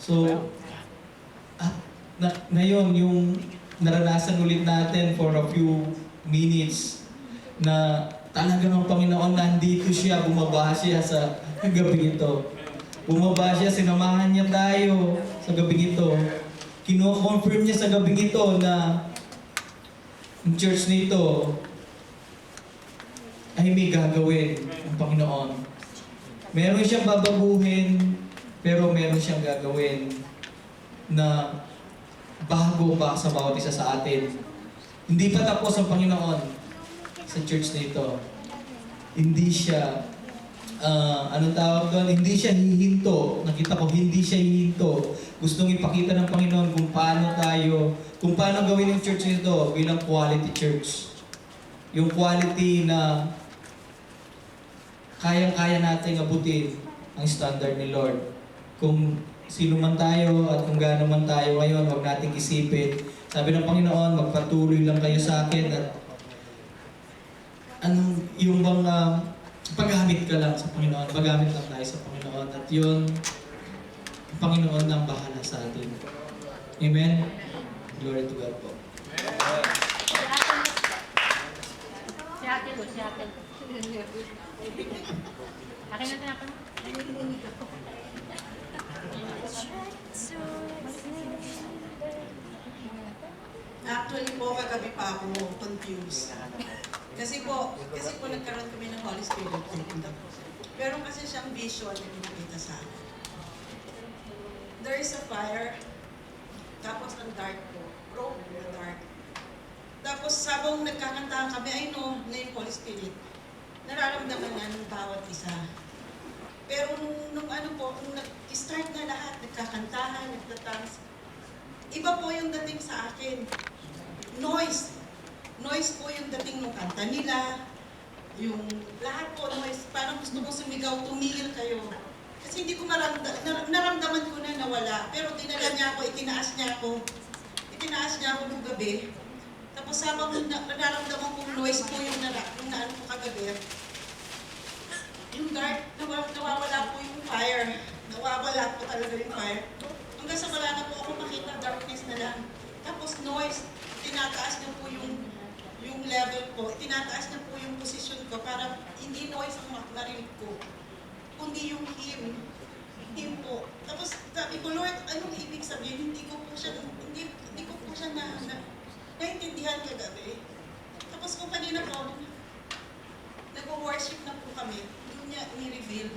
So, ngayon, yung naranasan ulit natin for a few minutes na talaga ng Panginoon nandito siya, bumaba siya sa gabing ito. Bumaba siya, sinamahan niya tayo sa gabing ito. Kino-confirm niya sa gabing ito na ang church nito ay may gagawin ang Panginoon. Meron siyang babaguhin, pero meron siyang gagawin na bago pa sa bawat isa sa atin. Hindi pa tapos ang Panginoon sa church nito. Hindi siya, anong tawag doon? Hindi siya hihinto. Nakita ko, hindi siya hihinto. Gustong ipakita ng Panginoon kung paano gawin yung church nito bilang quality church. Yung quality na kayang-kaya natin abutin ang standard ni Lord. Kung sino man tayo at kung gaano man tayo ngayon, huwag nating isipin. Sabi ng Panginoon, magpatuloy lang kayo sa akin at yung bang paggamit ka lang sa Panginoon, paggamit lang tayo sa Panginoon at yun, ang Panginoon na ang bahala sa atin. Amen? Glory to God po. Si ate po, si ate. Akin na tinapin. Actually po, kagabi pa ako confused. Kasi po nagkaroon kami ng Holy Spirit. Pero kasi siyang vision na pinakita sa akin. There is a fire, tapos ang dark po. Robe na dark. Tapos sabong nagkakantahan kami, I know na yung Holy Spirit, nararamdaman na ng bawat isa. Pero nung nag-start na lahat, nagkakantahan, nagtatans, iba po yung dating sa akin. Noise. Noise po yung dating ng kanta nila. Yung lahat po noise. Parang gusto kong sumigaw, tumigil kayo. Kasi hindi ko naramdaman ko na nawala. Pero dinala niya ako, itinaas niya ako nung gabi. Tapos habang nararamdaman kong noise po yung naan ko kagabi, yung dark, nawawala po yung fire. Nawawala po talaga yung fire. Hanggang sa wala na po ako makita, darkness na lang. Tapos noise, tinataas niya po yung level ko, tinataas niya po yung position ko para hindi noise ang marinig ko, kundi yung him po. Tapos sabi ko, Lord, anong ibig sabihin? Hindi ko po siya naintindihan kagabi. Tapos kung kanina po, nag-worship na po kami, doon niya ni-reveal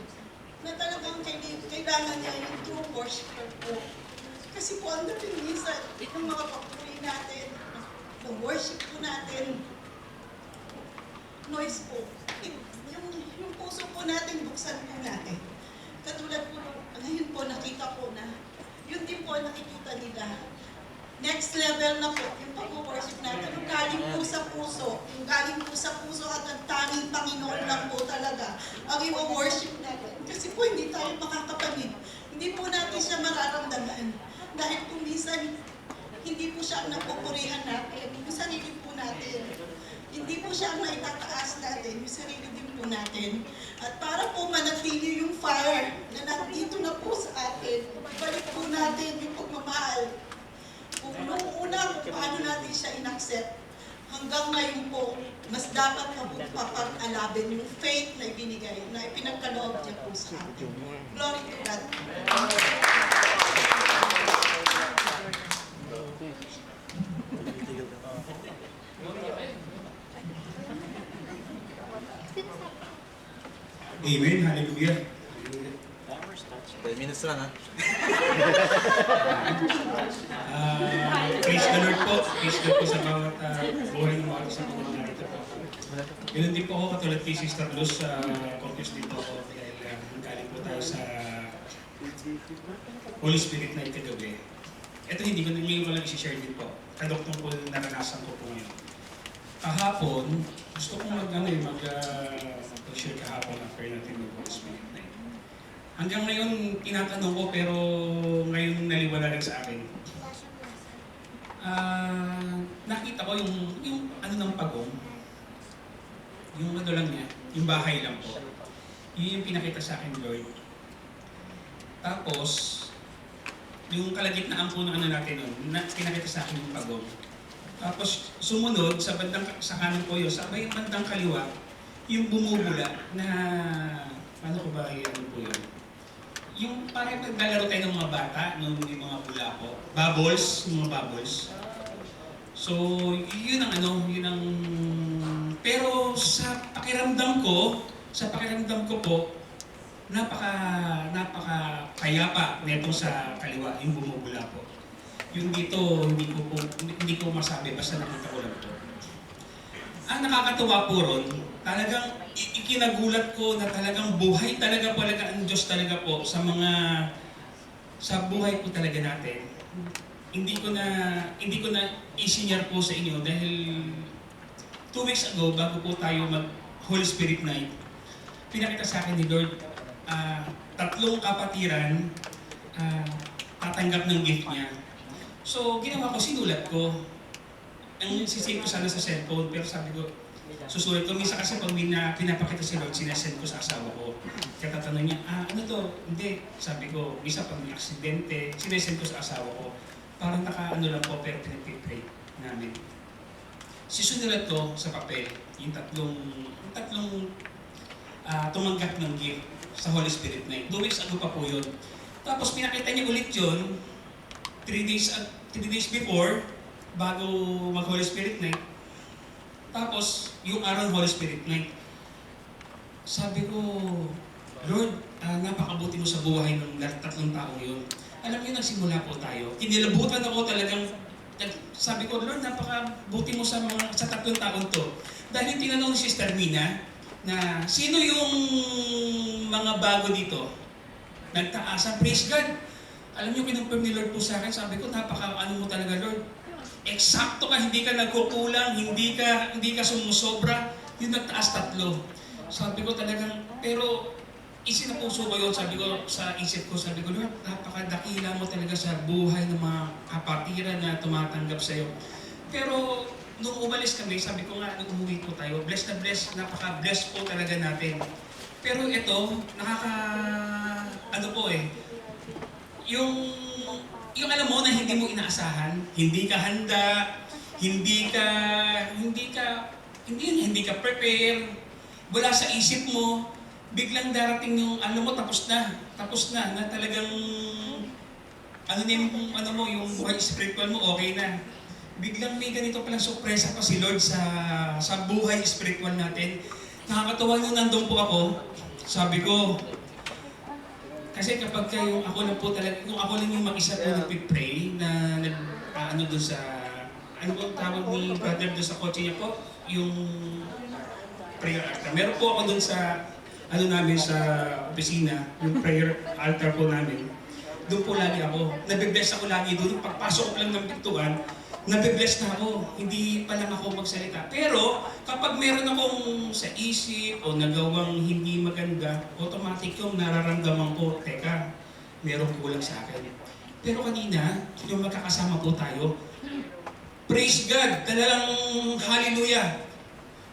na talagang kailangan niya yung true worshiper po. Kasi po ang dating minsan ng mga papuri natin, ng worship po natin, noise po. Yung puso po natin, buksan po natin. Katulad po, ngayon po nakita ko na, yun din po nakikita nila. Next level na po, yung pag-worship natin, yung galing po sa puso, at ang tanging Panginoon lang po talaga ang i-worship natin. Kasi po hindi tayo makakapanig. Hindi po natin siya mararamdaman. Dahil kung minsan, hindi po siya ang napupurihan natin, yung sarili po natin. Hindi po siya ang naitataas natin, yung sarili din po natin. At para po manatili yung fire na nandito na po sa atin, balik po natin yung pagmamahal. Kung noong una, paano natin siya in-accept, hanggang ngayon po, mas dapat na po papag-alabin yung faith na ibinigay, na ipinagkaloob niya po sa atin. Glory to God. Amen, hallelujah. 10 minutes lang ha. Praise the Lord po. Praise the Lord po sa bawat buhay ng mga sa mga narito po. Ganun din po ako katulad kay Sister Luz, confused din po ako dahil galing po tayo sa Holy Spirit na ikagabi. Ito hindi ko lang i-share din po. Kadoktong po naranasan ko po ngayon. Kahapon, gusto kong mag-share kahapon after natin mag-Holy Spirit na yun. Hanggang ngayon, tinatanong ko pero ngayon naliwala rin sa akin. Nakita ko yung ano ng pagong, yung ano lang niya, yung bahay lang po. Yun yung pinakita sa akin, Lord. Tapos, yung kalagitnaan po ng ano natin nun, pinakita sa akin yung pagong. Tapos sumunod, sa kanan ko yun, sa may bandang kaliwa, yung bumubula na, ano ko ba ano po yun? Yung parang naglalaro tayo ng mga bata, yung mga bula po. Bubbles, yung mga bubbles. So, yun ang ano, yun ang... Pero sa pakiramdam ko po, napaka payapa nito sa kaliwa, yung bumubula po. Yung dito, hindi ko masabi, basta nakita ko lang po. Ang nakakatuwa po ron, talagang ikinagulat ko na talagang buhay talaga ang Diyos talaga po sa buhay po talaga natin. Hindi ko na i-share po sa inyo dahil 2 weeks ago, bago po tayo mag Holy Spirit Night, pinakita sa akin ni Lord, 3 kapatiran tatanggap ng gift niya. So, ginawa ko, sinulat ko. Ang sisave ko sana sa cellphone, pero sabi ko, susulat ko. Minsan kasi pag pinapakita si Lord, sinasend ko sa asawa ko. Kaya tatanong niya, ano to? Hindi. Sabi ko, minsan pag may aksidente, sinasend ko sa asawa ko. Parang naka-ano lang po, pero pinag-pray namin. Sisunulat ko sa papel, yung tatlong tumanggap ng gift sa Holy Spirit Night. 2 weeks ago pa po yun. Tapos pinakita niya ulit yun, 3 days before, bago mag-Holy Spirit Night. Tapos, yung araw ng Holy Spirit Night. Sabi ko, Lord, napakabuti mo sa buhay ng 3 taong yun. Alam niyo, nagsimula po tayo. Kinilabutan ako talagang, sabi ko, Lord, napakabuti mo sa 3 taon to. Dahil tinanong si Sister Mina, na sino yung mga bago dito? Nagtaasan, praise God. Alam niyo, kinonfirm ni Lord po sa akin, sabi ko, napaka-ano mo talaga, Lord. Eksakto ka, hindi ka nagkukulang, hindi ka sumusobra, yung nagtaas 3. Sabi ko talagang, pero isinapuso ko yun, sabi ko sa isip ko, sabi ko, Lord, napakadakila mo talaga sa buhay ng mga kapatiran na tumatanggap sa'yo. Pero nung umalis kami, sabi ko nga, nung umuwi po tayo, blessed na blessed, napaka-blessed po talaga natin. Pero ito, ano po yung alam mo na hindi mo inaasahan, hindi ka handa, hindi ka prepare, wala sa isip mo, biglang darating yung, alam mo, tapos na, na talagang, yung buhay spiritual mo, okay na. Biglang may ganito palang sorpresa pa si Lord sa buhay spiritual natin. Nakakatawa nung nandun po ako, sabi ko, kasi kapag ako lang po talaga, kung ako lang yung mag-isa po nag-pray na doon sa, ano po tawag ni brother doon sa kotse niya po, yung prayer altar. Meron po ako doon sa, namin sa opisina, yung prayer altar po namin. Doon po lagi ako. Nabibless ako lagi doon. Pagpasok ko lang ng pintuan, nabibless na ako. Hindi pa lang ako magsalita. Pero kapag meron akong sa isip o nagawang hindi maganda, automatic yung nararamdaman ko, teka, meron kulang sa akin. Pero kanina, yung magkakasama po tayo, praise God, talagang hallelujah.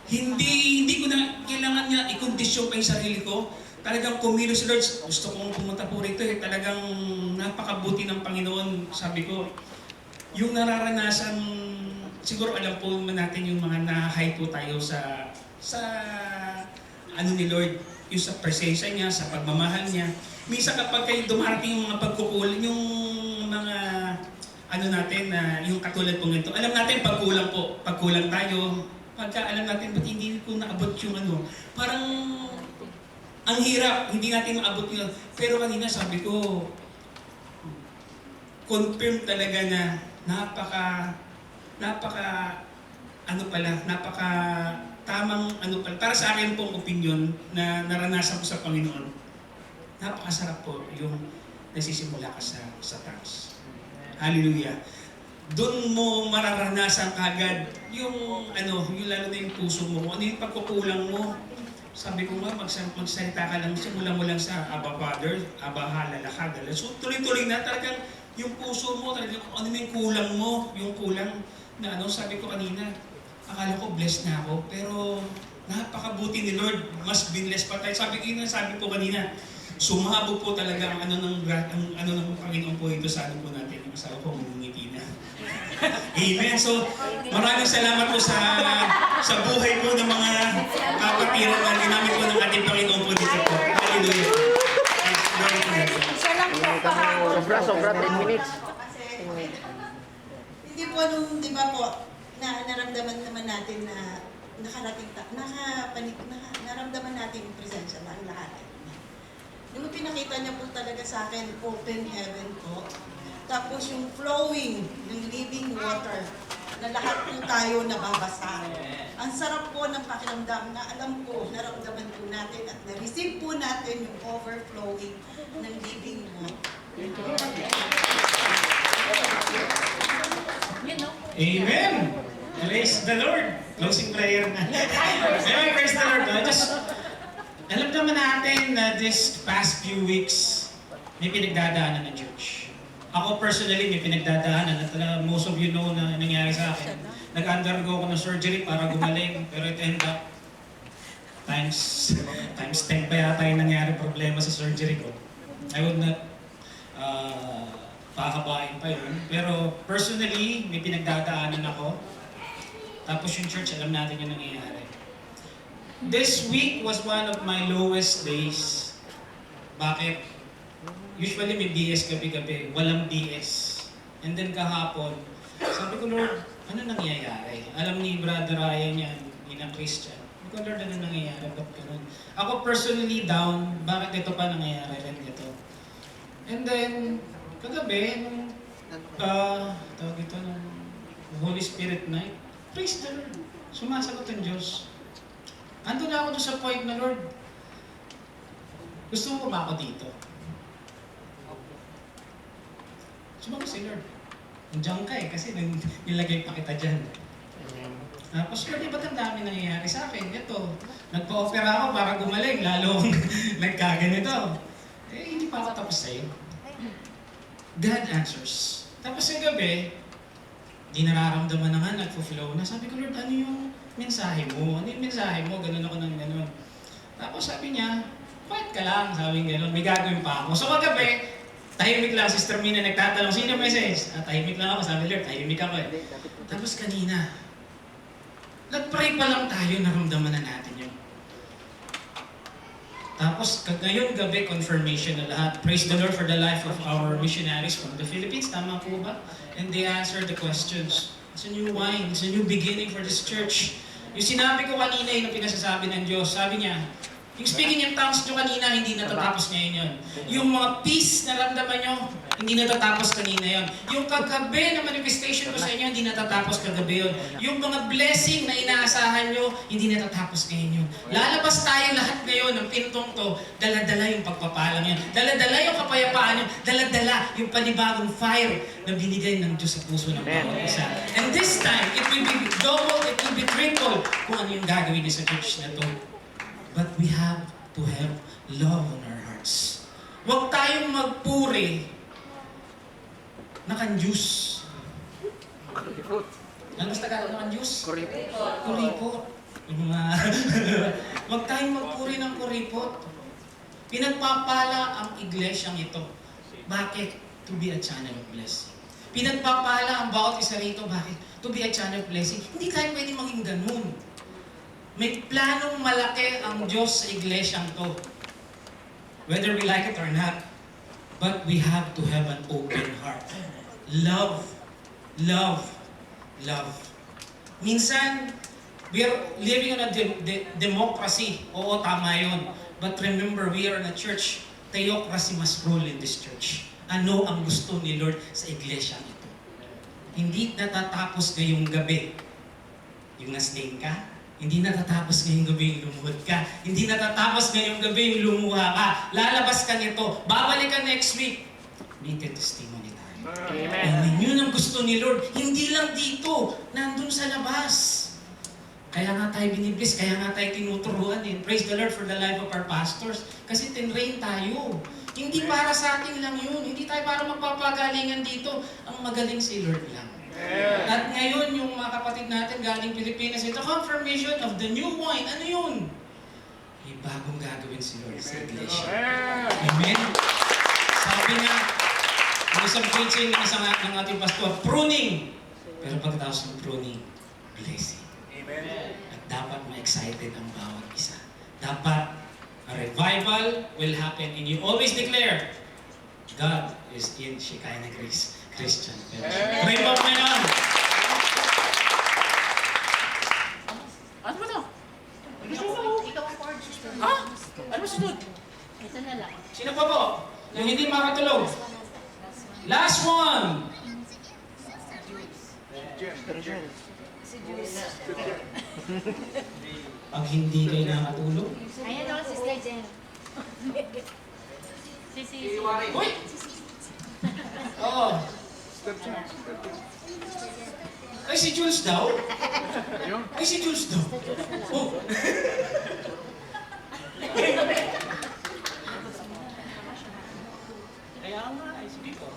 Hindi ko na kailangan niya i-kondisyon pa yung sarili ko. Talagang kumilos, Lord, gusto kong pumunta po rito talagang napakabuti ng Panginoon. Sabi ko, yung nararanasan, siguro alam po natin yung mga na-high po tayo sa ni Lord, yung sa presensya niya, sa pagmamahal niya. Minsan kapag kayo dumarating yung mga pagkukulang, yung mga natin na yung katulad po nito, alam natin pagkulang tayo, pagka alam natin ba't hindi ko naabot yung parang ang hirap, hindi natin maabot yun. Pero kanina sabi ko, confirm talaga na napaka tamang para sa akin pong opinion na naranasan ko sa Panginoon. Napakasarap po yung nasisimula ka sa taas. Hallelujah. Doon mo mararanasan kagad yung lalo na yung puso mo, ano yung pagkukulang mo. Sabi ko nga, magsalita ka lang, simula mo lang sa Abba Father, Abba Halalakadala. So tuloy-tuloy na talagang yung puso mo, talagang ano yung kulang mo, yung kulang na sabi ko kanina, akala ko blessed na ako, pero napakabuti ni Lord, mas binless pa tayo. Sabi ko kanina, sumabog po talaga ang ano ng Panginoon po ito sa ano po natin. Yung asawa ko, ngumiti na. Amen. So, maraming salamat po sa buhay po ng mga kapatiran na ginamit po ng ating Panginoon po dito po. Hallelujah. Glory to God. Isa lang po kahapon. Sobra, 10 minutes. Kasi, hindi po nung, di ba po, naramdaman naman natin na naramdaman natin yung presensya ng lahat. Nung pinakita niya po talaga sa akin, open heaven po. Tapos yung flowing, yung living water, na lahat po tayo nababasa. Ang sarap po ng pakiramdam na alam ko, naramdaman po natin at na-receive po natin yung overflowing ng living water. You know? Amen. Praise the Lord. Closing prayer na. Anyway, praise the Lord. Alam naman natin na this past few weeks, may pinagdadaanan ng church. Ako personally, may pinagdadaanan at most of you know na nangyari sa akin. Nag-undergo ako ng surgery para gumaling, pero it end up times 10 pa yata yung nangyari problema sa surgery ko. I would not pahabain pa yun. Pero personally, may pinagdadaanan ako. Tapos yung church, alam natin yung nangyayari. This week was one of my lowest days. Bakit? Usually may BS gabi-gabi. Walang BS. And then kahapon, sabi ko, Lord, ano nangyayari? Alam ni Brother Ryan yan, inang Christian. Sabi ko, Lord, ano nangyayari? Ba't ganun? Ako personally down, bakit ito pa nangyayari rin ito? And then, kagabi, nung tawag ito, nung Holy Spirit night, praise the Lord. Sumasagot ang Diyos. Ando na ako doon sa point na, Lord, gusto mo ba ako dito? Sumagot si Lord. Nandiyan ka eh, kasi nilagay pa kita dyan. Tapos, Lord, ba't ang dami nangyayari sa akin? Ito, nagpa-opera ako para gumaling, lalo nagkaganito. Hindi pa ako tapos sa'yo. God answers. Tapos sa gabi, di nararamdaman na nga, nagpo-flow na. Sabi ko, Lord, ano yung mensahe mo? Ano yung mensahe mo? Ganun ako ng ganun. Tapos sabi niya, quiet ka lang. Sabi nga ganun, may gagawin pa ako. So kagabi, tahimik lang, Sister Mina nagtatanong, sino message? Tahimik lang ako. Sabi, Lord, tahimik ako eh. Tapos kanina, nag-pray pa lang tayo, naramdaman na natin yun. Tapos, ngayon gabi, confirmation na lahat. Praise the Lord for the life of our missionaries from the Philippines. Tama po ba? And they answered the questions. It's a new wine. It's a new beginning for this church. Yung sinabi ko kanina, yung pinasasabi ng Diyos, sabi niya, yung speaking in tongues nyo kanina, hindi natatapos ngayon yun. Yung mga peace na ramdaman nyo, hindi natatapos kanina yun. Yung kagabi na manifestation ko sa inyo, hindi natatapos kagabi yun. Yung mga blessing na inaasahan nyo, hindi natatapos ngayon yun. Lalabas tayo lahat ngayon ng pintong to, dala-dala yung pagpapalang yun. Dala-dala yung kapayapaan yun. Dala-dala yung panibagong fire na binigay ng Diyos sa puso ng bawat isa. And this time, it will be double, it will be triple kung ano yung gagawin niya sa church na to. But we have to have love on our hearts. Huwag tayong magpuri na kan-juice. Ano mas Tagalog na kan-juice? Kuripot. Huwag tayong magpuri ng kuripot. Pinagpapala ang iglesyang ito. Bakit? To be a channel of blessing. Pinagpapala ang bawat isa rito. Bakit? To be a channel of blessing. Hindi tayo pwede maging ganun. May planong malaki ang Diyos sa iglesyang to. Whether we like it or not. But we have to have an open heart. Love. Love. Love. Minsan, we are living on a democracy. Oo, tama yun. But remember, we are in a church. Theocracy must rule in this church. Ano ang gusto ni Lord sa iglesyang ito? Hindi natatapos ngayong gabi. Yung nasdain ka, hindi natatapos ngayong gabi yung lumuhod ka. Hindi natatapos ngayong gabi yung lumuha ka. Lalabas ka nito. Babalik ka next week. May testimony tayo. Amen. Yun ang gusto ni Lord. Hindi lang dito. Nandun sa labas. Kaya nga tayo binibless. Kaya nga tayo tinuturuan din. Praise the Lord for the life of our pastors. Kasi tinrain tayo. Hindi para sa atin lang yun. Hindi tayo para magpapagalingan dito. Ang magaling si Lord lang. At ngayon, yung mga kapatid natin galing Pilipinas, ito confirmation of the new wine. Ano yun? may bagong gagawin si Lord sa iglesia. Amen? Sabi nga, ang isang preaching ng ating pastor, pruning. Pero pagkatapos ng pruning, blessing. At dapat ma-excited ang bawat isa. Dapat a revival will happen and you always declare, God is in Shekinah Grace Christian Fellowship. Pray po mo yun! Ano ba to? Ikaw ang board. Ha? Ano ba sunod? Ito na lang. Sino pa po? Yung hindi makatulog. Last one! Pag hindi kayo nakatulog, Ayan ako, Sister Jen. Si. uy! Oo. Ay, si Jules daw? Ay, si Jules daw? Oh. Kaya nga, ay sige po.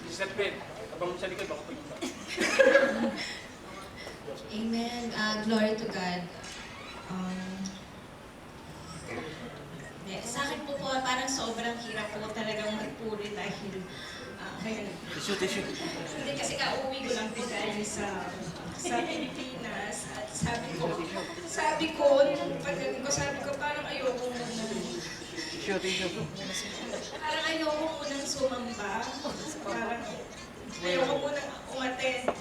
Step Ben. Abang sa likod, baka pagkita. Amen. Glory to God. Sa akin po parang sobrang hirap po talagang magpuri dahil hindi kasi kauwi ko lang po dahil sa Pilipinas at sabi ko nung pagdating ko parang ayoko munang sumamba, parang ayoko munang umattend.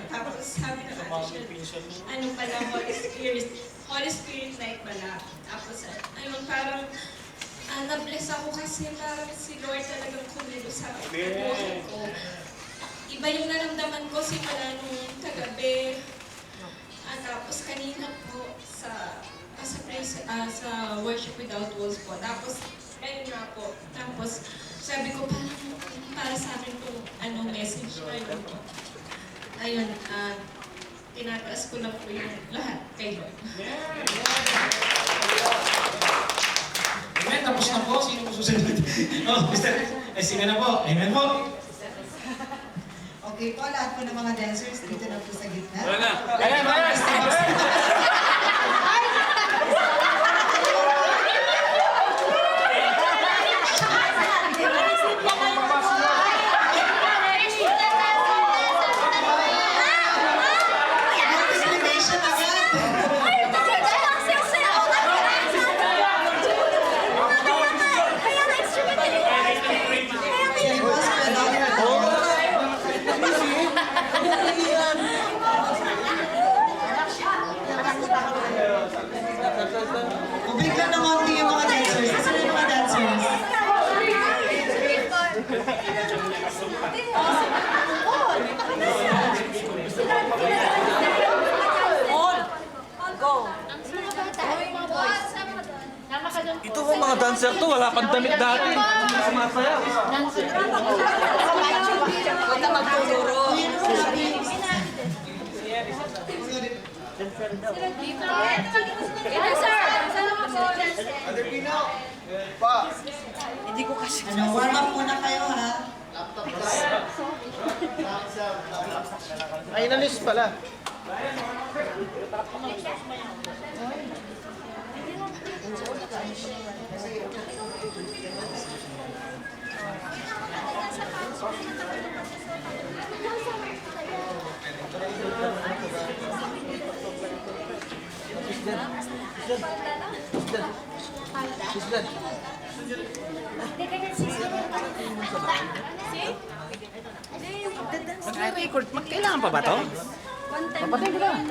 Tapos sabi ng Ate Shell, ano pala, Holy Spirit night pala. Tapos ayun, parang na-bless ako kasi parang si Lord talagang kumilo sa buhay ko. Iba yung naramdaman ko simula nung kagabi. Tapos kanina po sa Worship Without Walls po. Tapos ayun nga po. Tapos sabi ko parang para sa akin itong message na yun po. Ayun, tinataas ko na po yung lahat kay Lord. Amen, tapos na po. Sino po susunod? Oh, Mr. Ay, sige na po. Amen po. Okay po, lahat po ng mga dancers dito na po sa gitna. Wala na. Ayan! Celebration agad! Sige, boss, bigla ng konti yung mga dancers. Saan yung mga dancers? Tama ka doon po. Ito mga dancer to, wala pang damit dati. Sumasayaw. Dancer. Huwag magtuturo. Warm up muna kayo, ha? Ay, nalis pala. Mag-record, kailangan pa ba to? Papatay ko lang.